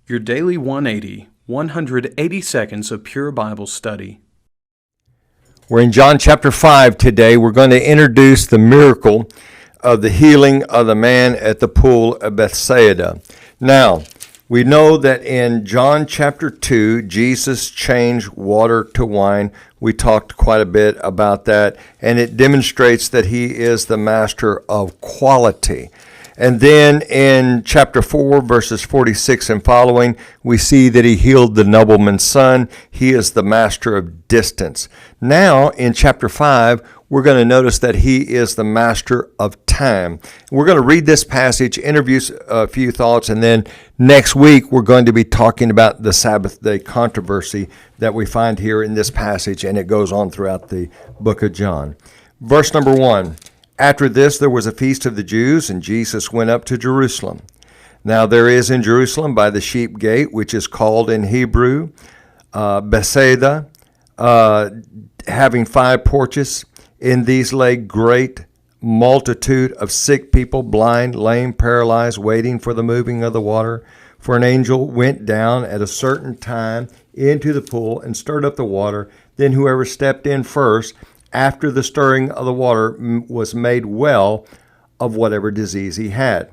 Your Daily 180, 180 seconds of pure Bible study. We're in John chapter 5 today. We're going to introduce the miracle of the healing of the man at the pool of Bethesda. Now, we know that in John chapter 2, Jesus changed water to wine. We talked quite a bit about that, and it demonstrates that he is the master of quality. And then in chapter 4, verses 46 and following, we see that he healed the nobleman's son. He is the master of distance. Now, in chapter 5, we're going to notice that he is the master of time. We're going to read this passage, introduce a few thoughts, and then next week we're going to be talking about the Sabbath day controversy that we find here in this passage, and it goes on throughout the book of John. Verse number 1. After this, there was a feast of the Jews, and Jesus went up to Jerusalem. Now there is in Jerusalem by the sheep gate, which is called in Hebrew Bethesda, having 5 porches. In these lay great multitude of sick people, blind, lame, paralyzed, waiting for the moving of the water. For an angel went down at a certain time into the pool and stirred up the water. Then whoever stepped in first, after the stirring of the water, was made well of whatever disease he had.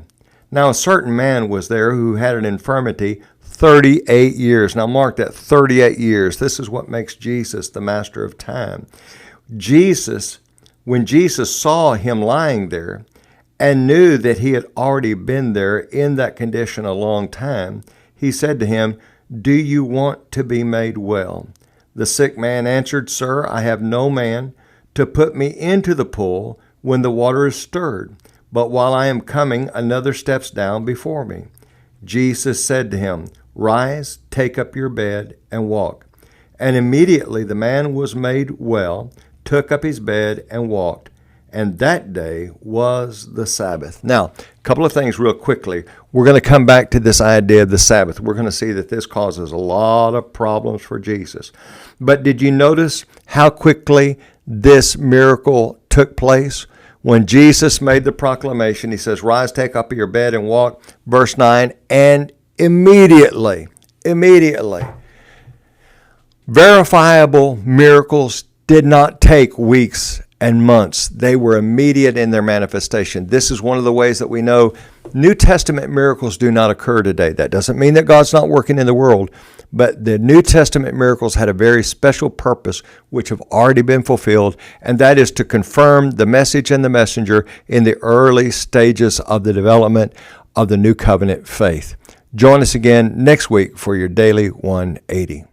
Now a certain man was there who had an infirmity 38 years. Now mark that, 38 years. This is what makes Jesus the master of time. When Jesus saw him lying there and knew that he had already been there in that condition a long time, he said to him, "Do you want to be made well?" The sick man answered, "Sir, I have no man to put me into the pool when the water is stirred. But while I am coming, another steps down before me." Jesus said to him, "Rise, take up your bed, and walk." And immediately the man was made well, took up his bed, and walked. And that day was the Sabbath. Now, a couple of things real quickly. We're going to come back to this idea of the Sabbath. We're going to see that this causes a lot of problems for Jesus. But did you notice how quickly this miracle took place? When Jesus made the proclamation, he says, "Rise, take up your bed, and walk." Verse 9, and immediately, verifiable miracles did not take weeks and months. They were immediate in their manifestation. This is one of the ways that we know New Testament miracles do not occur today. That doesn't mean that God's not working in the world, but the New Testament miracles had a very special purpose which have already been fulfilled, and that is to confirm the message and the messenger in the early stages of the development of the New Covenant faith. Join us again next week for your Daily 180.